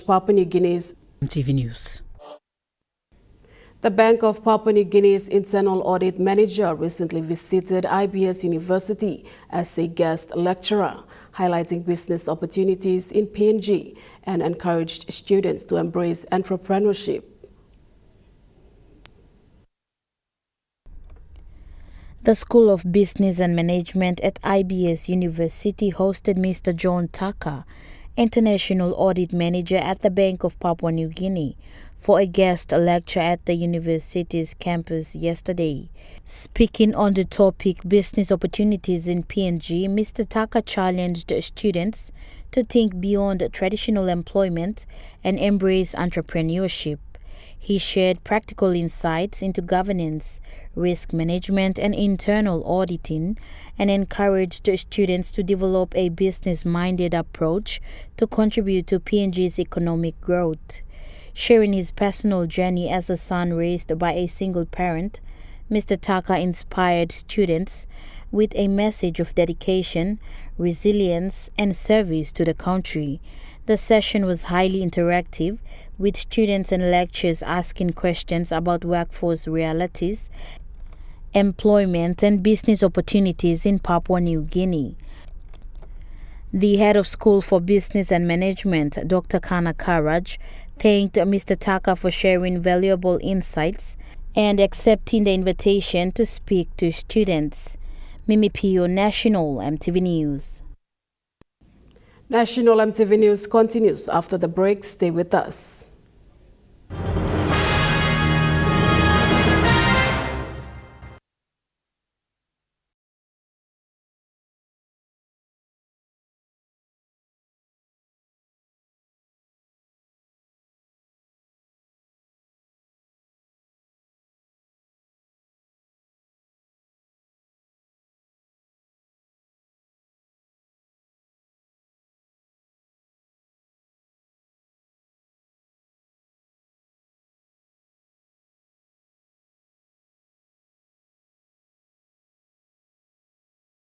launched Papua New Guinea's EMTV News. The Bank of Papua New Guinea's internal audit manager recently visited IBSU University as a guest lecturer, highlighting business opportunities in PNG and encouraged students to embrace entrepreneurship. The School of Business and Management at IBS University hosted Mr. John Tucker, International Audit Manager at the Bank of Papua New Guinea, for a guest lecture at the university's campus yesterday. Speaking on the topic Business Opportunities in PNG, Mr. Tucker challenged students to think beyond traditional employment and embrace entrepreneurship. He shared practical insights into governance, risk management, and internal auditing, and encouraged students to develop a business-minded approach to contribute to PNG's economic growth. Sharing his personal journey as a son raised by a single parent, Mr. Tucker inspired students with a message of dedication, resilience, and service to the country. The session was highly interactive, with students and lecturers asking questions about workforce realities, employment, and business opportunities in Papua New Guinea. The head of School for Business and Management, Dr. Kana Karaj, thanked Mr. Tucker for sharing valuable insights and accepting the invitation to speak to students. Mimi Pio, National EMTV News. National EMTV News continues after the break. Stay with us.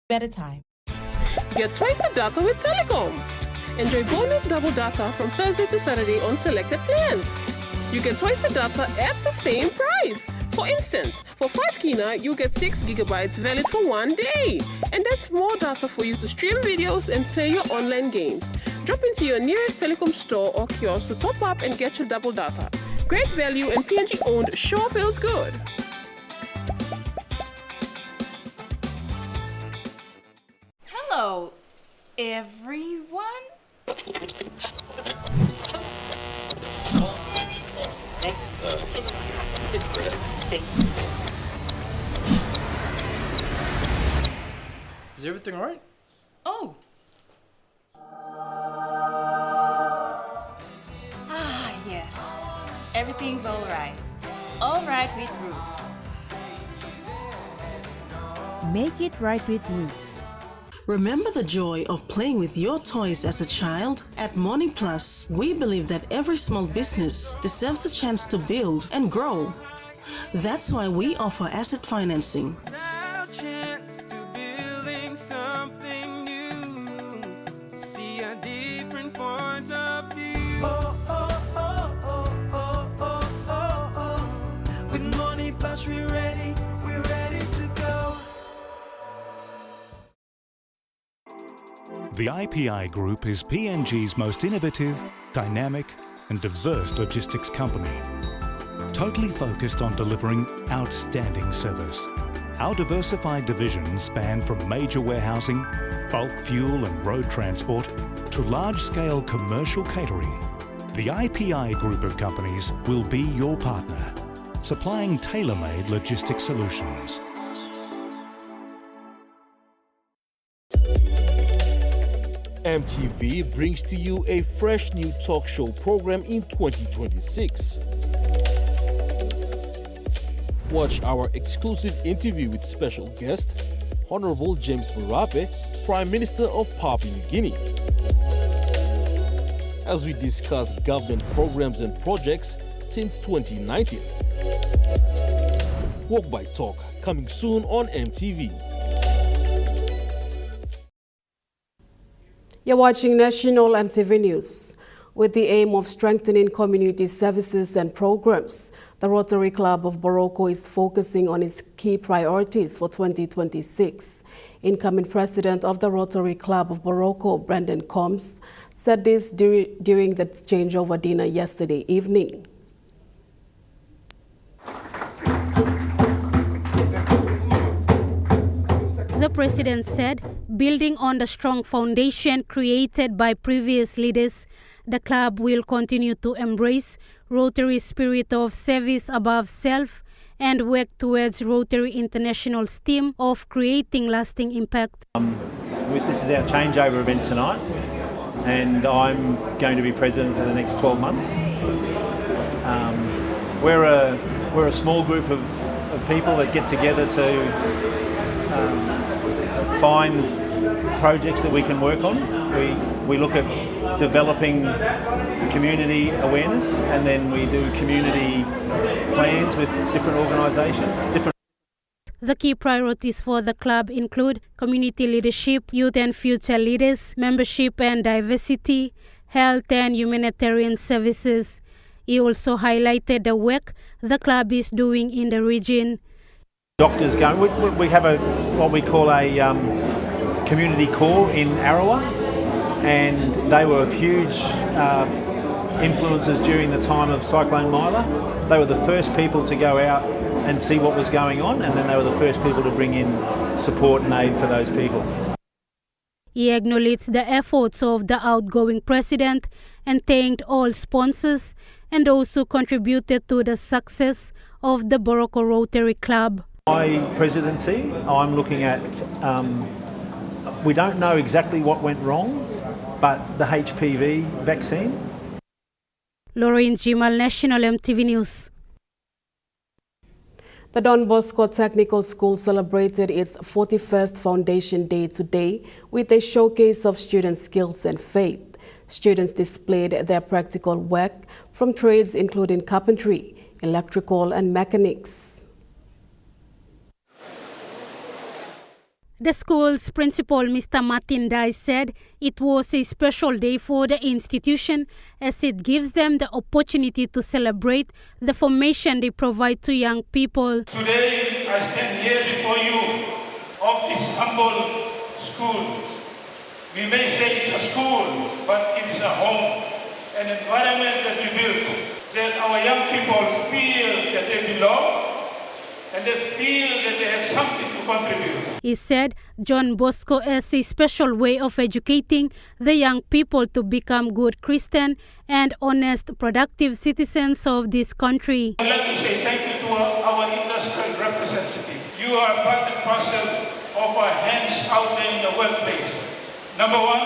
At a time. Get twice the data with Telecom. Enjoy bonus double data from Thursday to Saturday on selected plans. You get twice the data at the same price. For instance, for 5 kina, you get 6 gigabytes valid for 1 day. And that's more data for you to stream videos and play your online games. Drop into your nearest Telecom store or kiosk to top up and get your double data. Great value and PNG owned sure feels good. Hello, everyone. Is everything all right? Oh. Yes. Everything's all right. All right with Roots. Make it right with Roots. Remember the joy of playing with your toys as a child? At Morning Plus, we believe that every small business deserves a chance to build and grow. That's why we offer asset financing. With Morning Plus, we're ready to go. The IPI Group is PNG's most innovative, dynamic and diverse logistics company, totally focused on delivering outstanding service. Our diversified divisions span from major warehousing, bulk fuel and road transport to large-scale commercial catering. The IPI Group of companies will be your partner, supplying tailor-made logistics solutions. EMTV brings to you a fresh new talk show program in 2026. Watch our exclusive interview with special guest, Honorable James Marape, Prime Minister of Papua New Guinea, as we discuss government programs and projects since 2019. Walk by Talk, coming soon on EMTV. You're watching National EMTV News. With the aim of strengthening community services and programs, the Rotary Club of Bosco is focusing on its key priorities for 2026. Incoming president of the Rotary Club of Bosco, Brendan Combs, said this during the changeover dinner yesterday evening. The president said, building on the strong foundation created by previous leaders, the club will continue to embrace Rotary's spirit of service above self and work towards Rotary International's theme of creating lasting impact. This is our changeover event tonight, and I'm going to be president for the next 12 months. We're a small group of people that get together to find projects that we can work on. We look at developing community awareness, and then we do community plans with different organisations. The key priorities for the club include community leadership, youth and future leaders, membership and diversity, health and humanitarian services. He also highlighted the work the club is doing in the region. Doctors going. We have what we call a community core in Arawa, and they were huge influences during the time of Cyclone Mila. They were the first people to go out and see what was going on, and then they were the first people to bring in support and aid for those people. He acknowledged the efforts of the outgoing president and thanked all sponsors and those who contributed to the success of the Bosco Rotary Club. My presidency, I'm looking at, we don't know exactly what went wrong, but the HPV vaccine. Lauren Jimal, National EMTV News. The Don Bosco Technical School celebrated its 41st Foundation Day today with a showcase of student skills and faith. Students displayed their practical work from trades including carpentry, electrical and mechanics. The school's principal, Mr. Martin Dai, said it was a special day for the institution as it gives them the opportunity to celebrate the formation they provide to young people. Today, I stand here before you of this humble school. We may say it's a school, but it is a home, an environment that we built, that our young people feel that they belong and they feel that they have something to contribute. He said John Bosco has a special way of educating the young people to become good Christian and honest, productive citizens of this country. I'd like to say thank you to our industrial representative. You are part and parcel of our hands out there in the workplace. Number one,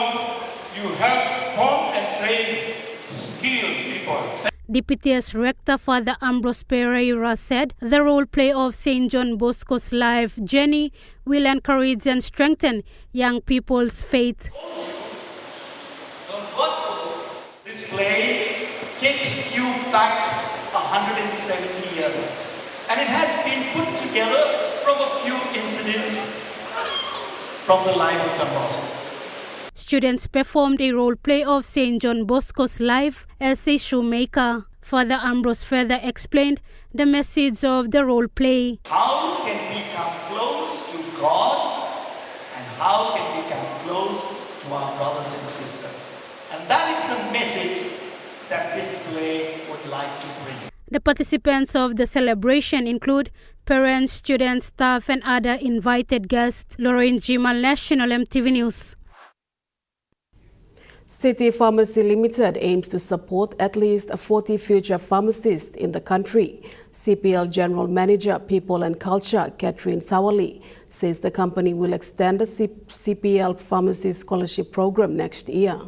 you have formed and trained skilled people. Deputy Rector Father Ambrose Pereira said the role play of St. John Bosco's life journey will encourage and strengthen young people's faith. This play takes you back 170 years, and it has been put together from a few incidents from the life of Don Bosco. Students performed a role play of St. John Bosco's life as a shoemaker. Father Ambrose further explained the message of the role play. How can we come close to God, and how can we come close to our brothers and sisters? And that is the message that this play would like to bring. The participants of the celebration include parents, students, staff and other invited guests. Lauren Jimal, National EMTV News. City Pharmacy Limited aims to support at least 40 future pharmacists in the country. CPL General Manager, People and Culture, Catherine Sawali, says the company will extend the CPL Pharmacy Scholarship Program next year.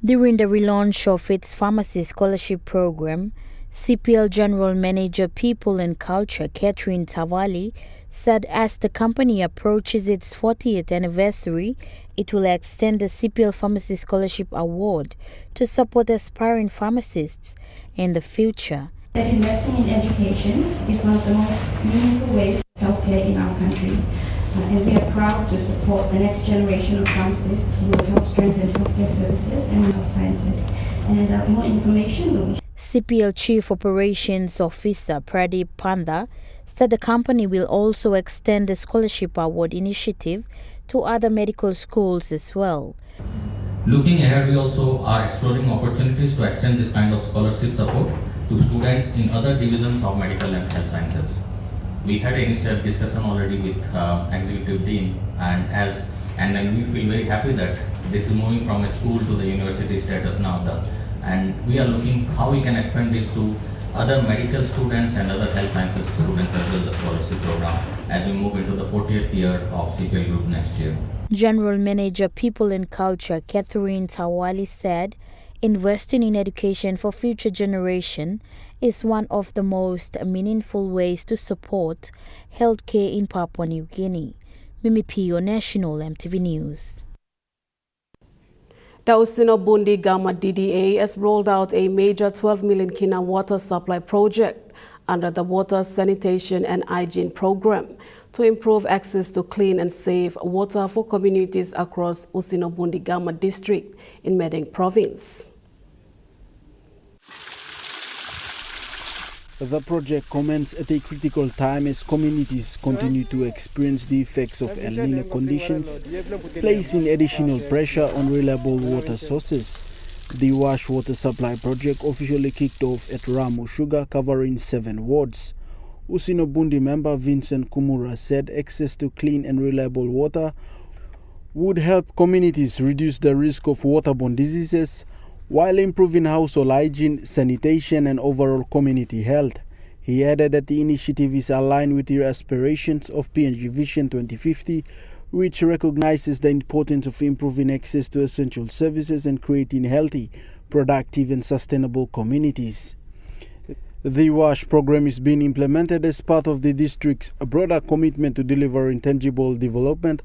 During the relaunch of its Pharmacy Scholarship Program, CPL General Manager, People and Culture, Catherine Sawali, said as the company approaches its 40th anniversary, it will extend the CPL Pharmacy Scholarship Award to support aspiring pharmacists in the future. That investing in education is one of the most meaningful ways of healthcare in our country. And we are proud to support the next generation of pharmacists who will help strengthen healthcare services and health sciences. And more information will be. CPL Chief Operations Officer Pradeep Panda said the company will also extend the scholarship award initiative to other medical schools as well. Looking ahead, we also are exploring opportunities to extend this kind of scholarship support to students in other divisions of medical and health sciences. We had an initial discussion already with Executive Dean, and then we feel very happy that this is moving from a school to the university status now. And we are looking how we can expand this to other medical students and other health sciences students as well, the scholarship program, as we move into the 40th year of CPL Group next year. General Manager People and Culture Catherine Tawali said, investing in education for future generation is one of the most meaningful ways to support healthcare in Papua New Guinea. Mimi Pio, National EMTV News. The Usino Bundi Gama DDA has rolled out a major 12 million kina water supply project under the Water Sanitation and Hygiene Program to improve access to clean and safe water for communities across Usino Bundi Gama district in Medeng province. The project commenced at a critical time as communities continue to experience the effects of El Nino conditions, placing additional pressure on reliable water sources. The Wash Water Supply project officially kicked off at Ramu Sugar, covering 7 wards. Usino Bundi member Vincent Kumura said access to clean and reliable water would help communities reduce the risk of waterborne diseases, while improving household hygiene, sanitation and overall community health. He added that the initiative is aligned with the aspirations of PNG Vision 2050, which recognizes the importance of improving access to essential services and creating healthy, productive and sustainable communities. The WASH program is being implemented as part of the district's broader commitment to deliver intangible development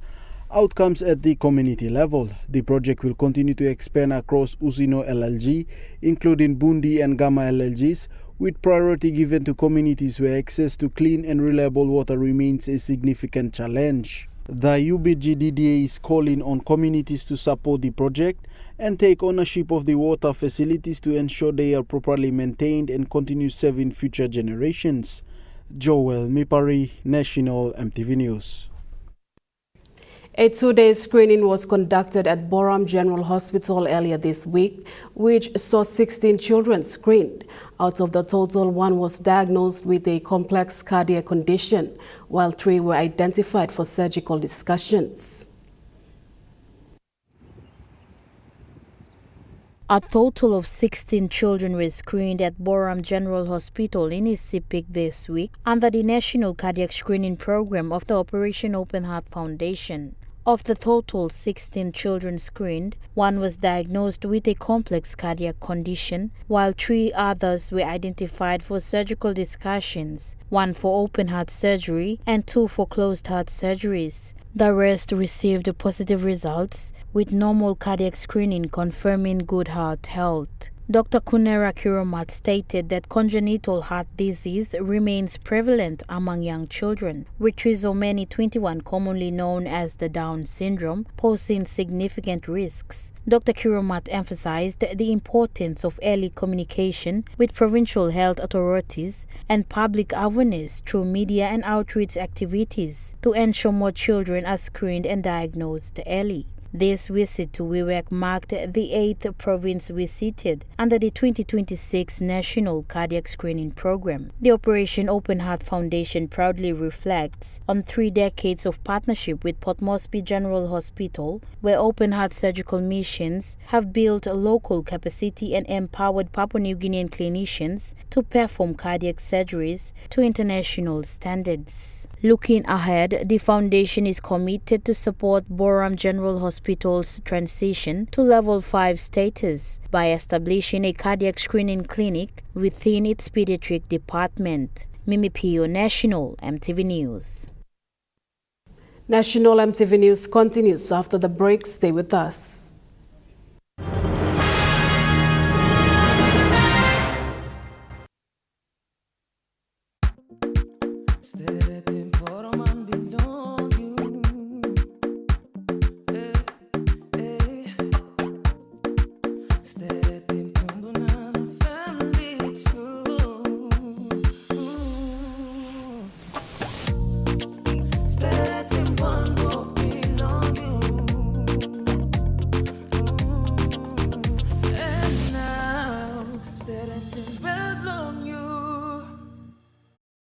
outcomes at the community level. The project will continue to expand across Usino LLG, including Bundi and Gama LLGs, with priority given to communities where access to clean and reliable water remains a significant challenge. The UBG DDA is calling on communities to support the project and take ownership of the water facilities to ensure they are properly maintained and continue serving future generations. Joel Mipari, National EMTV News. A 2-day screening was conducted at Boram General Hospital earlier this week, which saw 16 children screened. Out of the total, 1 was diagnosed with a complex cardiac condition, while 3 were identified for surgical discussions. A total of 16 children were screened at Boram General Hospital in Isipik this week under the National Cardiac Screening Program of the Operation Open Heart Foundation. Of the total 16 children screened, 1 was diagnosed with a complex cardiac condition, while 3 others were identified for surgical discussions, 1 for open heart surgery and 2 for closed heart surgeries. The rest received positive results, with normal cardiac screening confirming good heart health. Dr. Kunera Kiromat stated that congenital heart disease remains prevalent among young children, with trisomy 21 commonly known as the Down syndrome, posing significant risks. Dr. Kiromat emphasized the importance of early communication with provincial health authorities and public awareness through media and outreach activities to ensure more children are screened and diagnosed early. This visit to Wewak marked the 8th province visited under the 2026 National Cardiac Screening Program. The Operation Open Heart Foundation proudly reflects on 3 decades of partnership with Port Moresby General Hospital, where open heart surgical missions have built local capacity and empowered Papua New Guinean clinicians to perform cardiac surgeries to international standards. Looking ahead, the foundation is committed to support Boram General Hospital's transition to level 5 status by establishing a cardiac screening clinic within its pediatric department. Mimi Pio, National EMTV News. National EMTV News continues after the break. Stay with us.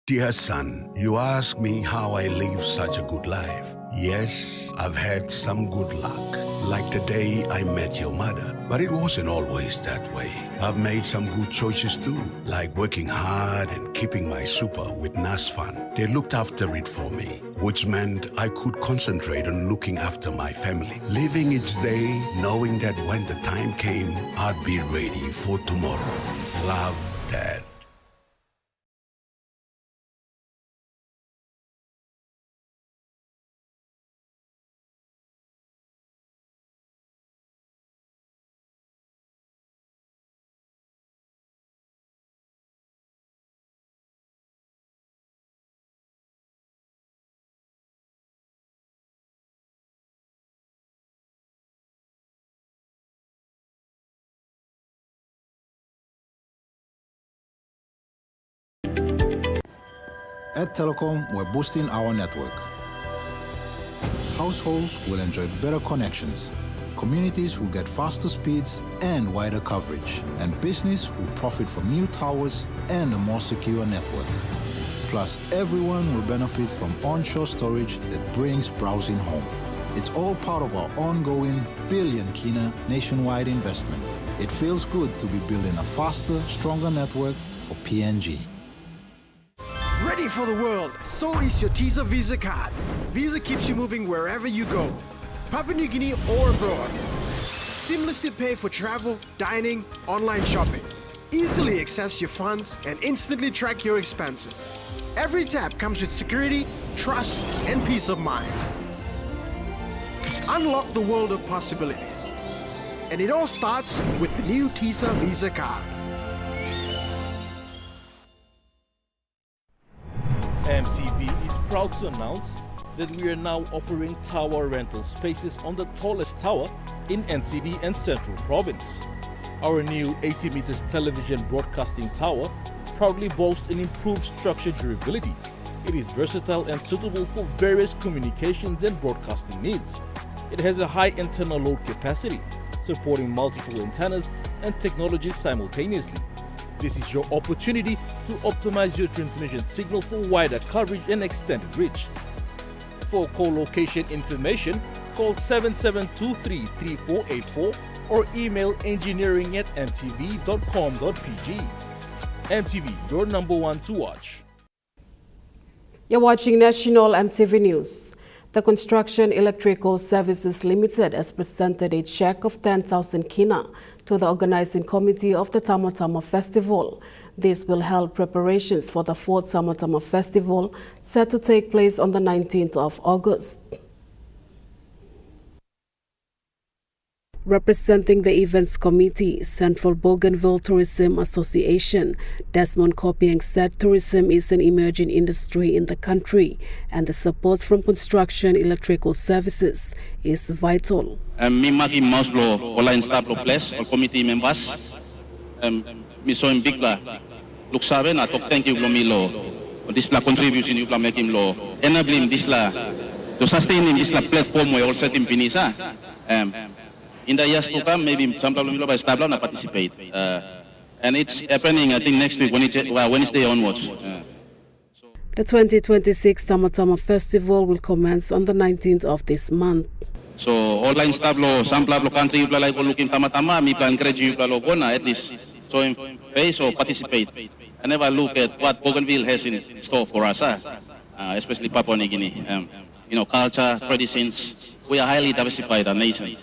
Dear son, you ask me how I live such a good life. Yes, I've had some good luck, like the day I met your mother. But it wasn't always that way. I've made some good choices too, like working hard and keeping my super with NAS Fund. They looked after it for me, which meant I could concentrate on looking after my family. Living each day, knowing that when the time came, I'd be ready for tomorrow. Love, Dad. At Telecom, we're boosting our network. Households will enjoy better connections. Communities will get faster speeds and wider coverage. And business will profit from new towers and a more secure network. Plus, everyone will benefit from onshore storage that brings browsing home. It's all part of our ongoing billion kina nationwide investment. It feels good to be building a faster, stronger network for PNG. Ready for the world, so is your TISA Visa card. Visa keeps you moving wherever you go, Papua New Guinea or abroad. Seamlessly pay for travel, dining, online shopping. Easily access your funds and instantly track your expenses. Every tap comes with security, trust, and peace of mind. Unlock the world of possibilities. And it all starts with the new TISA Visa card. EMTV is proud to announce that we are now offering tower rental spaces on the tallest tower in NCD and Central Province. Our new 80 meters television broadcasting tower proudly boasts an improved structure durability. It is versatile and suitable for various communications and broadcasting needs. It has a high antenna load capacity, supporting multiple antennas and technologies simultaneously. This is your opportunity to optimize your transmission signal for wider coverage and extended reach. For co-location information, call 7723-3484 or email engineering@mtv.com.pg. MTV, your number one to watch. You're watching National MTV News. The Construction Electrical Services Limited has presented a check of 10,000 kina to the organizing committee of the Tamatama Festival. This will help preparations for the 4th Tamatama Festival, set to take place on the 19th of August. Representing the events committee, Central Bougainville Tourism Association, Desmond Kopieng said tourism is an emerging industry in the country and the support from construction electrical services is vital. Mimaki Mauslo, online staff of place, or committee members, Miso Mbigla, Luksabe na tok thank you Glomilo, this la contribution you make him law, enabling this la, to sustain this la platform we all set in Pinisa. In the years to come, maybe some people by staff na participate, and it's happening. I think next week, Wednesday onwards. The 2026 Tamatama Festival will commence on the 19th of this month. So online staff lo, some people country you like looking Tamatama, me plan encourage you lo gona at least. So in face or participate, and never look at what Bougainville has in store for us, especially Papua New Guinea. Culture, traditions. We are highly diversified as a nation.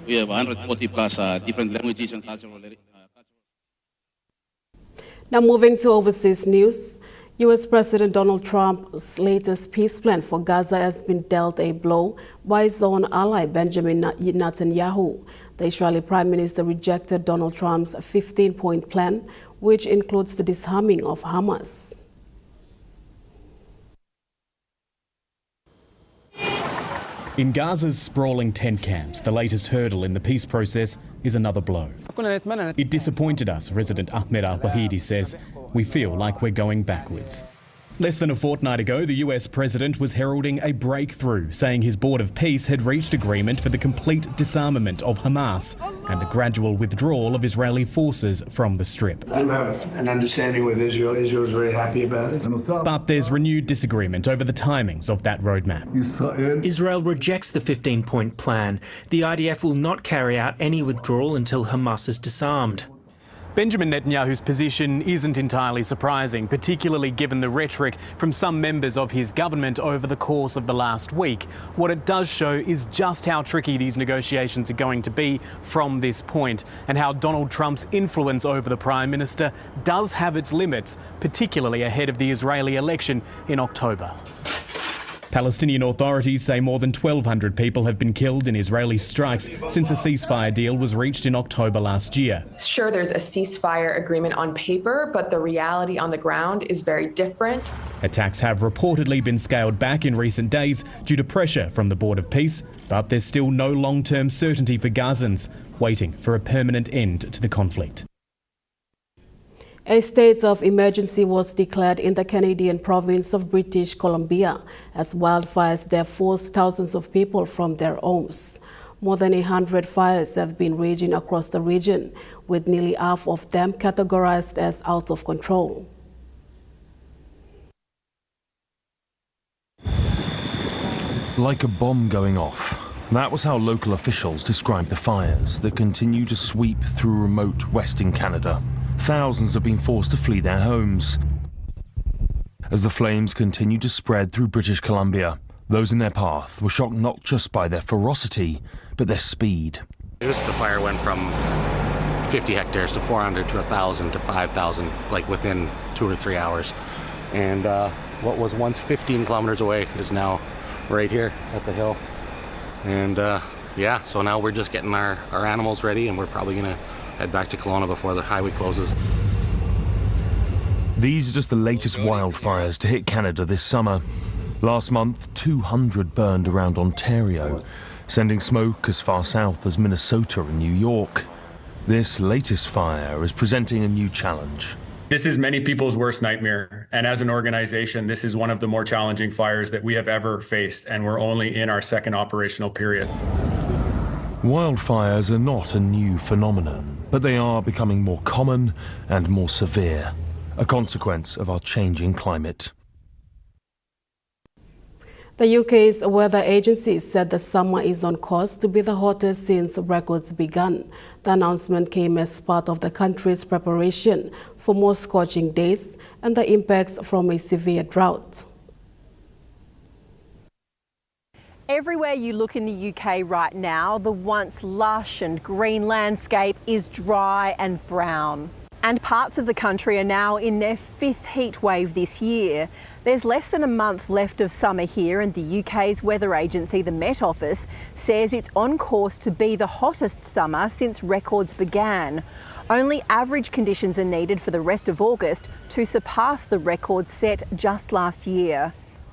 We have 140 plus different languages and cultural. Now moving to overseas news, U.S. President Donald Trump's latest peace plan for Gaza has been dealt a blow by his own ally Benjamin Netanyahu. The Israeli Prime Minister rejected Donald Trump's 15-point plan, which includes the disarming of Hamas. In Gaza's sprawling tent camps, the latest hurdle in the peace process is another blow. It disappointed us, Resident Ahmed Al-Wahidi says. We feel like we're going backwards. Less than a fortnight ago, the US president was heralding a breakthrough, saying his Board of Peace had reached agreement for the complete disarmament of Hamas and the gradual withdrawal of Israeli forces from the Strip. I have an understanding with Israel. Israel is very happy about it. But there's renewed disagreement over the timings of that roadmap. Israel rejects the 15-point plan. The IDF will not carry out any withdrawal until Hamas is disarmed. Benjamin Netanyahu's position isn't entirely surprising, particularly given the rhetoric from some members of his government over the course of the last week. What it does show is just how tricky these negotiations are going to be from this point, and how Donald Trump's influence over the Prime Minister does have its limits, particularly ahead of the Israeli election in October. Palestinian authorities say more than 1,200 people have been killed in Israeli strikes since a ceasefire deal was reached in October last year. Sure, there's a ceasefire agreement on paper, but the reality on the ground is very different. Attacks have reportedly been scaled back in recent days due to pressure from the Board of Peace, but there's still no long-term certainty for Gazans, waiting for a permanent end to the conflict. A state of emergency was declared in the Canadian province of British Columbia as wildfires there forced thousands of people from their homes. More than 100 fires have been raging across the region, with nearly half of them categorized as out of control. Like a bomb going off. That was how local officials described the fires that continue to sweep through remote Western Canada. Thousands have been forced to flee their homes. As the flames continue to spread through British Columbia, those in their path were shocked not just by their ferocity, but their speed. The fire went from 50 hectares to 400 to 1,000 to 5,000, like within 2 or 3 hours. And what was once 15 kilometers away is now right here at the hill. And yeah, so now we're just getting our animals ready, and we're probably going to head back to Kelowna before the highway closes. These are just the latest wildfires to hit Canada this summer. Last month, 200 burned around Ontario, sending smoke as far south as Minnesota and New York. This latest fire is presenting a new challenge. This is many people's worst nightmare, and as an organization, this is one of the more challenging fires that we have ever faced, and we're only in our second operational period. Wildfires are not a new phenomenon, but they are becoming more common and more severe, a consequence of our changing climate. The UK's weather agency said the summer is on course to be the hottest since records began. The announcement came as part of the country's preparation for more scorching days and the impacts from a severe drought. Everywhere you look in the UK right now, the once lush and green landscape is dry and brown. And parts of the country are now in their 5th heat wave this year. There's less than a month left of summer here, and the UK's weather agency, the Met Office, says it's on course to be the hottest summer since records began. Only average conditions are needed for the rest of August to surpass the record set just last year.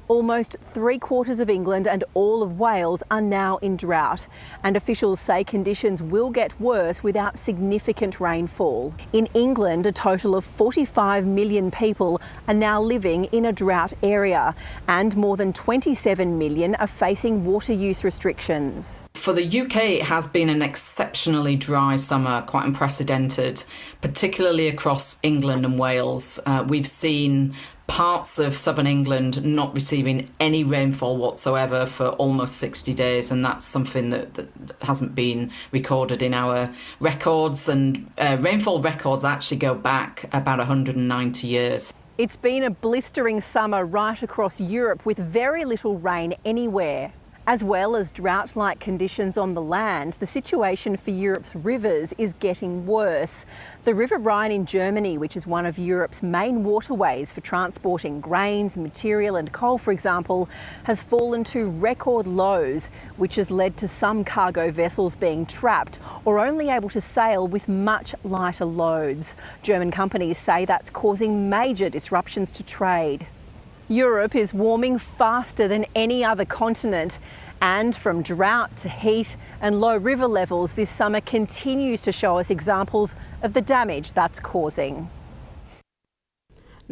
Almost 3/4 of England and all of Wales are now in drought, and officials say conditions will get worse without significant rainfall. In England, a total of 45 million people are now living in a drought area, and more than 27 million are facing water use restrictions. For the UK, it has been an exceptionally dry summer, quite unprecedented, particularly across England and Wales. We've seen parts of southern England not receiving any rainfall whatsoever for almost 60 days, and that's something that hasn't been recorded in our records, and rainfall records actually go back about 190 years. It's been a blistering summer right across Europe with very little rain anywhere. As well as drought-like conditions on the land, the situation for Europe's rivers is getting worse. The River Rhine in Germany, which is one of Europe's main waterways for transporting grains, material and coal, for example, has fallen to record lows, which has led to some cargo vessels being trapped or only able to sail with much lighter loads. German companies say that's causing major disruptions to trade. Europe is warming faster than any other continent, and from drought to heat and low river levels this summer continues to show us examples of the damage that's causing.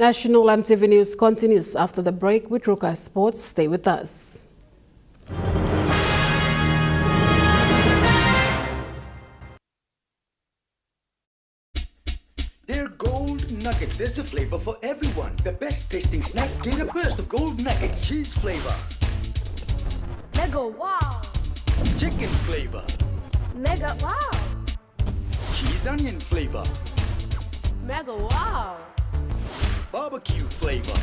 National EMTV News continues after the break with Ruka Sports. Stay with us. They're gold nuggets. There's a flavor for everyone. The best tasting snack. Get a burst of gold nuggets. Cheese flavor. Mega wow. Chicken flavor. Mega wow. Cheese onion flavor. Mega wow. Barbecue flavor.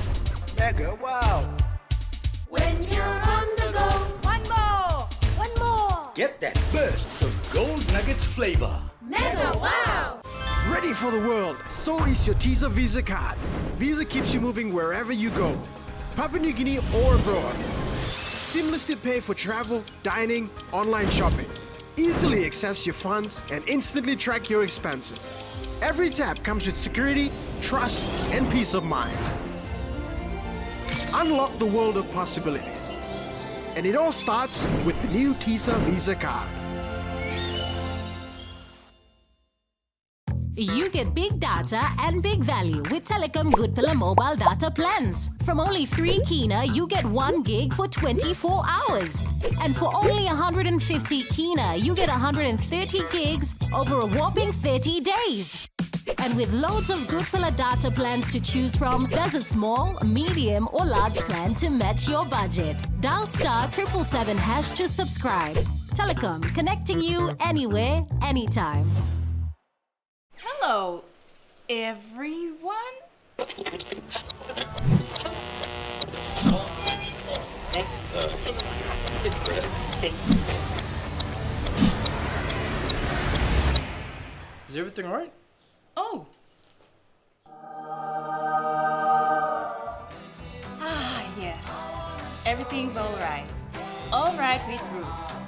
Mega wow. When you're on the go, one more. One more. Get that burst of gold nuggets flavor. Mega wow. Ready for the world, so is your Teaser Visa card. Visa keeps you moving wherever you go, Papua New Guinea or abroad. Seamlessly pay for travel, dining, online shopping. Easily access your funds and instantly track your expenses. Every tap comes with security, trust, and peace of mind. Unlock the world of possibilities. And it all starts with the new Teaser Visa card. You get big data and big value with Telecom Good Pillar mobile data plans. From only 3 kina, you get 1 gig for 24 hours. And for only 150 kina, you get 130 gigs over a whopping 30 days. And with loads of Good Pillar data plans to choose from, there's a small, medium or large plan to match your budget. Dial *777# to subscribe. Telecom, connecting you anywhere, anytime. Hello, everyone. Is everything all right? Oh. Yes. Everything's all right. All right with Roots.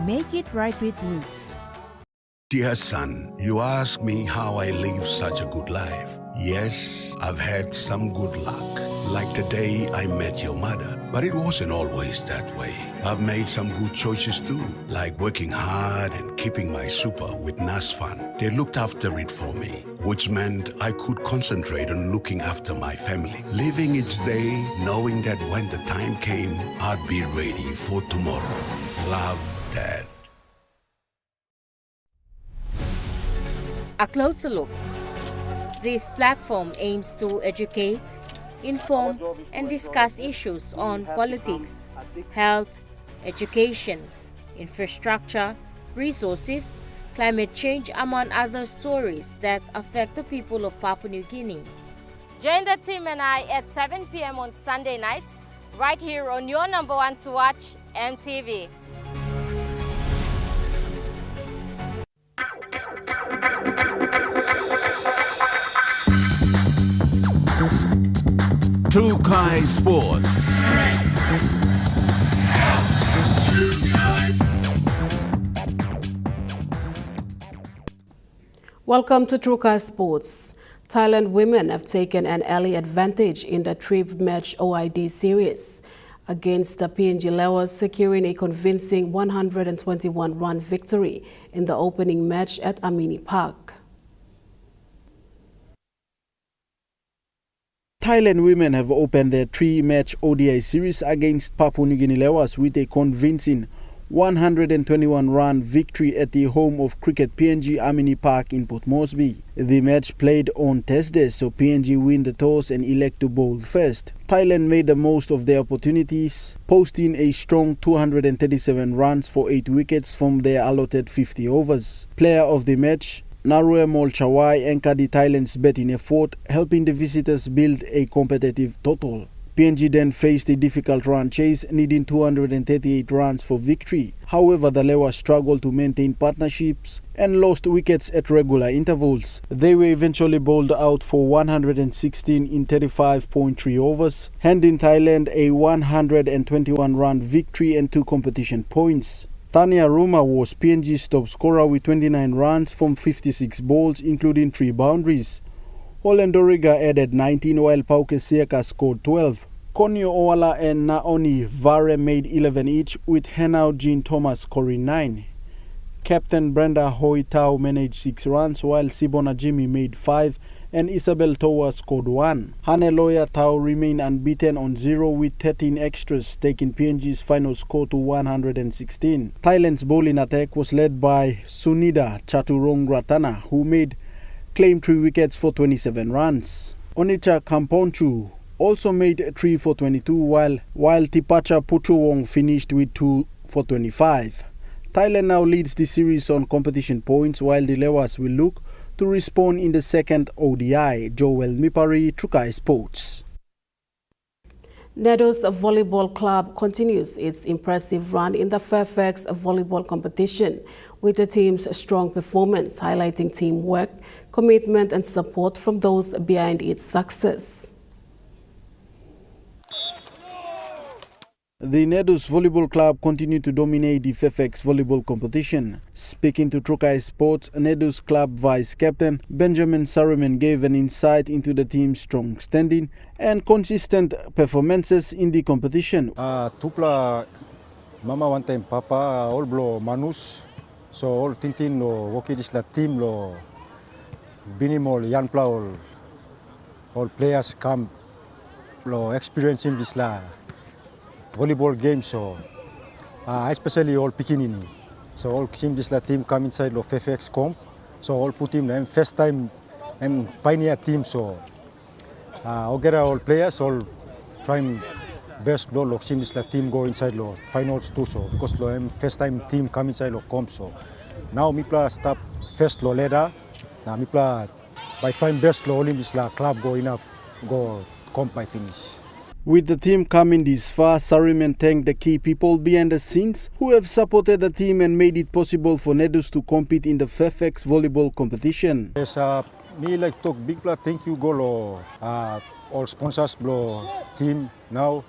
Make it right with Roots. Dear son, you ask me how I live such a good life. Yes, I've had some good luck, like the day I met your mother. But it wasn't always that way. I've made some good choices too, like working hard and keeping my super with NASFAN. They looked after it for me, which meant I could concentrate on looking after my family. Living each day, knowing that when the time came, I'd be ready for tomorrow. Love, Dad. A closer look. This platform aims to educate, inform, and discuss issues on politics, health, education, infrastructure, resources, climate change, among other stories that affect the people of Papua New Guinea. Join the team and I at 7 p.m. on Sunday nights, right here on your number one to watch, EMTV. Tukai Sports. Welcome to Tukai Sports. Thailand women have taken an early advantage in the three-match OID series against the PNG Lewis, securing a convincing 121-run victory in the opening match at Amini Park. Thailand women have opened their three-match ODI series against Papua New Guinea Lewas with a convincing 121-run victory at the home of Cricket PNG Amini Park in Port Moresby. The match played on Thursday, so PNG win the toss and elect to bowl first. Thailand made the most of their opportunities, posting a strong 237 runs for 8 wickets from their allotted 50 overs. Player of the match, Narue Molchawai, anchored the Thailand's batting effort, helping the visitors build a competitive total. PNG then faced a difficult run chase, needing 238 runs for victory. However, the Lewa struggled to maintain partnerships and lost wickets at regular intervals. They were eventually bowled out for 116 in 35.3 overs, handing Thailand a 121-run victory and 2 competition points. Tanya Ruma was PNG's top scorer with 29 runs from 56 balls, including 3 boundaries. Holendoriga added 19 while Pauke Siaka scored 12. Konyo Owala and Naoni Vare made 11 each, with Henao Jean Thomas scoring 9. Captain Brenda Hoitau managed 6 runs while Sibona Jimmy made 5 and Isabel Toa scored 1. Haneloya Tau remained unbeaten on 0 with 13 extras, taking PNG's final score to 116. Thailand's bowling attack was led by Sunida Chaturongratana, who claimed 3 wickets for 27 runs. Onicha Kamponchu also made 3 for 22, while Tipacha Puchuwong finished with 2 for 25. Thailand now leads the series on competition points, while the Lewas will look to respond in the second ODI. Joel Mipari, Trukai Sports. Nedo's Volleyball Club continues its impressive run in the Fairfax Volleyball competition, with the team's strong performance highlighting teamwork, commitment and support from those behind its success. The Nedo's Volleyball Club continued to dominate the Fairfax Volleyball competition. Speaking to Trukai Sports, Nedo's club vice-captain Benjamin Sariman gave an insight into the team's strong standing and consistent performances in the competition. Tupla mama one time papa all blo manus so all tintin lo woki dis la team lo binimol yan pla all players come lo experiencing this la volleyball game, so especially all Pikinini. So all seeing this team come inside the Fairfax comp, so all put him and first time and pioneer team, so all get all players all trying best lo seeing this team go inside the finals too, so because the first time team come inside the comp, so now me play start first lo leader, now me play by trying best lo all this club going up go comp by finish. With the team coming this far, Sariman thanked the key people behind the scenes who have supported the team and made it possible for Nedos to compete in the Fairfax volleyball competition. Yes, me like talk big thank you go all sponsors blo team now,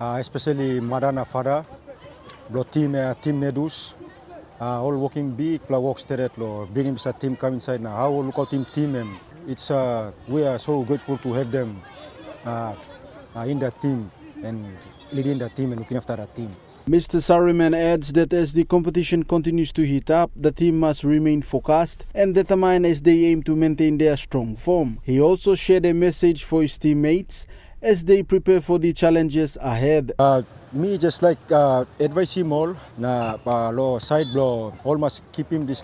especially Madana Fada, blo team Nedos, all working big work started lo bringing this team come inside now. How look out team and it's we are so grateful to have them. In that team and leading that team and looking after that team. Mr. Sariman adds that as the competition continues to heat up, the team must remain focused and determined as they aim to maintain their strong form. He also shared a message for his teammates as they prepare for the challenges ahead. Me just like advise him all na lo side blow almost keep him this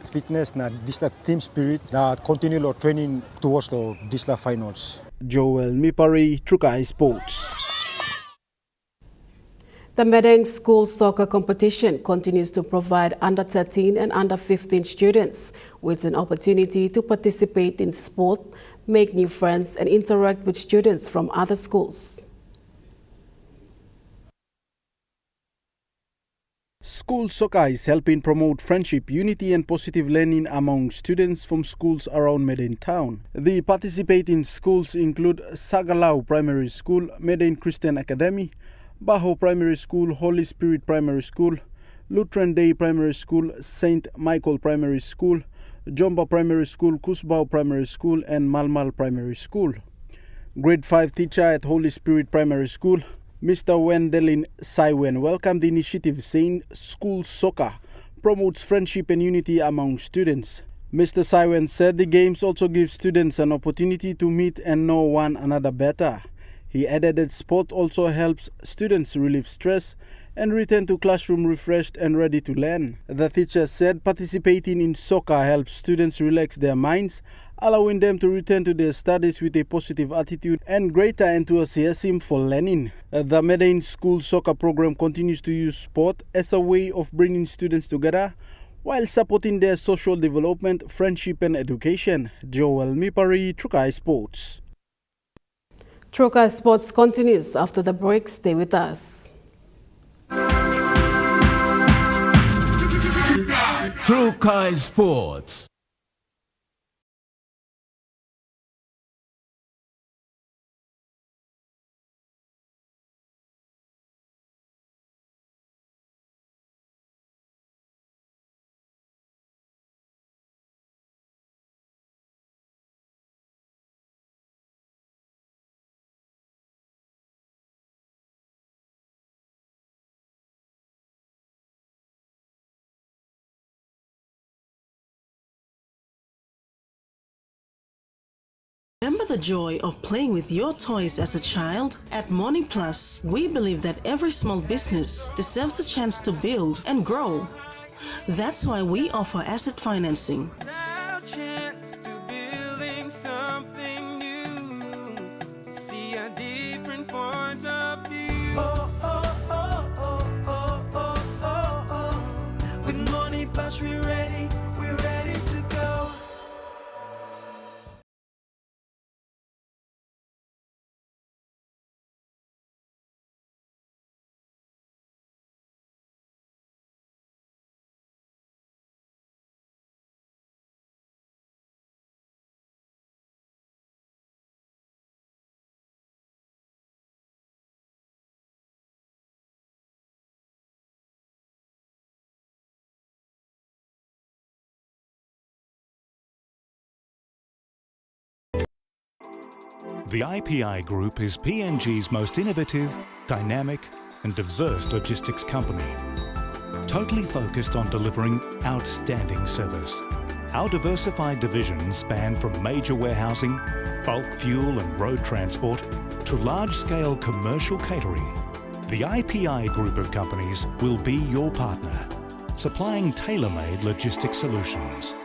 fitness na this team spirit na continue lo training towards this finals. Joel Mipari, Trukai Sports. The Medang School Soccer Competition continues to provide under 13 and under 15 students with an opportunity to participate in sport, make new friends and interact with students from other schools. School soccer is helping promote friendship, unity and positive learning among students from schools around Medan town. The participating schools include Sagalau Primary School, Medan Christian Academy, Baho Primary School, Holy Spirit Primary School, Lutheran Day Primary School, St. Michael Primary School, Jomba Primary School, Kusbao Primary School and Malmal Primary School. Grade 5 teacher at Holy Spirit Primary School, Mr. Wendelin Saiwen welcomed the initiative, saying school soccer promotes friendship and unity among students. Mr. Saiwen said the games also give students an opportunity to meet and know one another better. He added that sport also helps students relieve stress and return to classroom refreshed and ready to learn. The teacher said participating in soccer helps students relax their minds, allowing them to return to their studies with a positive attitude and greater enthusiasm for learning. The Medan School Soccer Program continues to use sport as a way of bringing students together while supporting their social development, friendship and education. Joel Mipari, Trukai Sports. Trukai Sports continues after the break. Stay with us. Trukai Sports. Remember the joy of playing with your toys as a child? At Morning Plus, we believe that every small business deserves a chance to build and grow. That's why we offer asset financing. With Morning Plus, we're ready to go. The IPI Group is PNG's most innovative, dynamic and diverse logistics company, totally focused on delivering outstanding service. Our diversified divisions span from major warehousing, bulk fuel and road transport to large-scale commercial catering. The IPI Group of companies will be your partner, supplying tailor-made logistics solutions.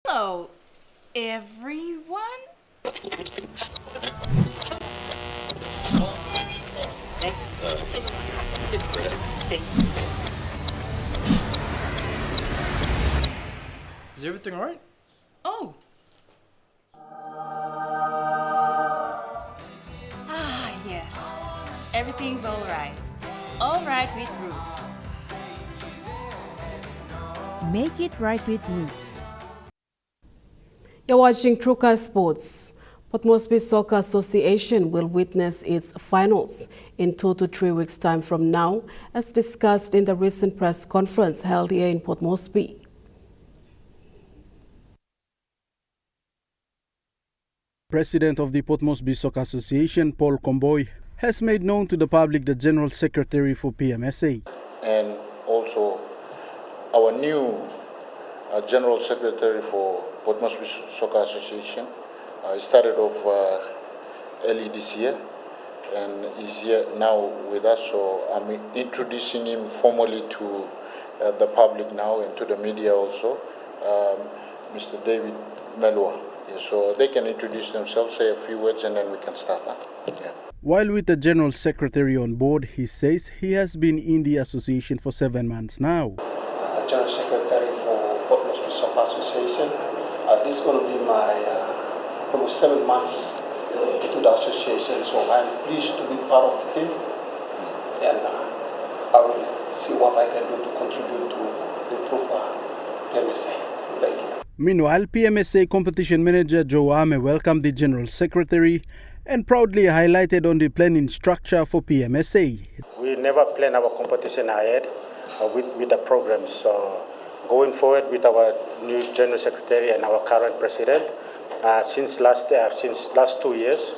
Hello, everyone. Is everything all right? Oh. Yes. Everything's all right. All right with Roots. Make it right with Roots. You're watching Trukai Sports. Port Moresby Soccer Association will witness its finals in 2 to 3 weeks' time from now, as discussed in the recent press conference held here in Port Moresby. President of the Port Moresby Soccer Association, Paul Comboy, has made known to the public the General Secretary for PMSA. And also our new General Secretary for Port Moresby Soccer Association. He started off early this year and is here now with us. So I'm introducing him formally to the public now and to the media also, Mr. David Melua. So they can introduce themselves, say a few words, and then we can start. Yeah. While with the General Secretary on board, he says he has been in the association for 7 months now. General Secretary for Port Moresby Soccer Association. This is going to be my almost 7 months to the association, so I'm pleased to be part of the team, and I will see what I can do to contribute to improve PMSA. Thank you. Meanwhile, PMSA competition manager Joe Ame welcomed the General Secretary and proudly highlighted on the planning structure for PMSA. We never plan our competition ahead with the programs. So going forward with our new General Secretary and our current President, since last 2 years,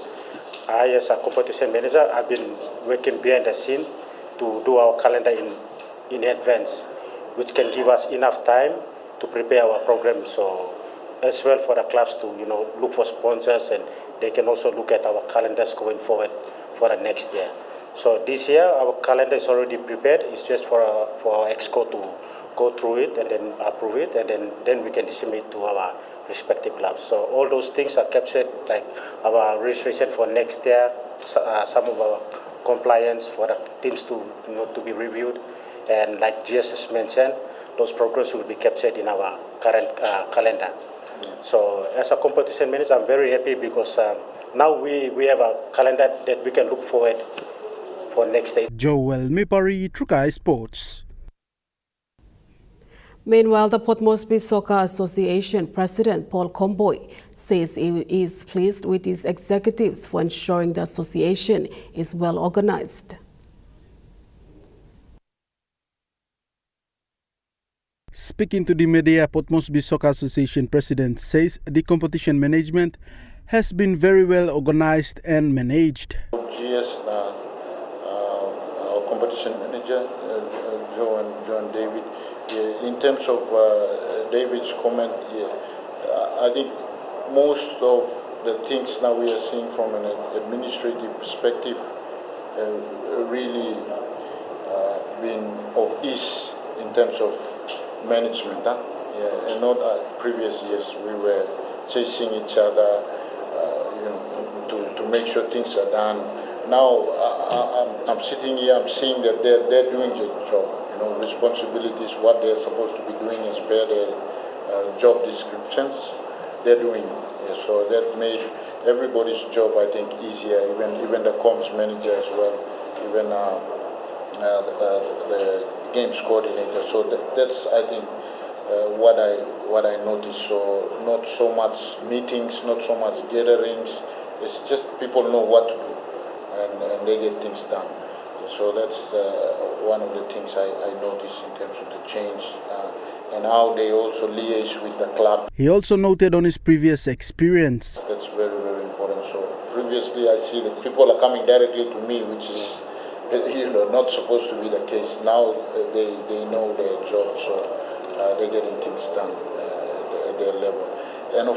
I as a competition manager, I've been working behind the scene to do our calendar in advance, which can give us enough time to prepare our program, so as well for the clubs to look for sponsors, and they can also look at our calendars going forward for the next year. So this year our calendar is already prepared. It's just for our exco to go through it and then approve it, and then we can disseminate to our respective clubs. So all those things are captured, like our registration for next year, some of our compliance for the teams to be reviewed, and like GS mentioned, those programs will be captured in our current calendar. So as a competition manager, I'm very happy because now we have a calendar that we can look forward for next day. Joel Mipari, Trukai Sports. Meanwhile, the Port Moresby Soccer Association President Paul Comboy says he is pleased with his executives for ensuring the association is well organized. Speaking to the media, Port Moresby Soccer Association President says the competition management has been very well organized and managed. GS, our competition manager, Joe and David. In terms of David's comment, I think most of the things now we are seeing from an administrative perspective really been of ease in terms of management. And not previous years we were chasing each other to make sure things are done. Now I'm sitting here, I'm seeing that they're doing their job. Responsibilities, what they're supposed to be doing as per their job descriptions, they're doing it. So that made everybody's job, I think, easier, even the comms manager as well, even the games coordinator. So that's, I think, what I noticed. So not so much meetings, not so much gatherings. It's just people know what to do, and they get things done. So that's one of the things I noticed in terms of the change and how they also liaise with the club. He also noted on his previous experience. That's very, very important. So previously I see that people are coming directly to me, which is not supposed to be the case. Now they know their job, so they're getting things done at their level. And of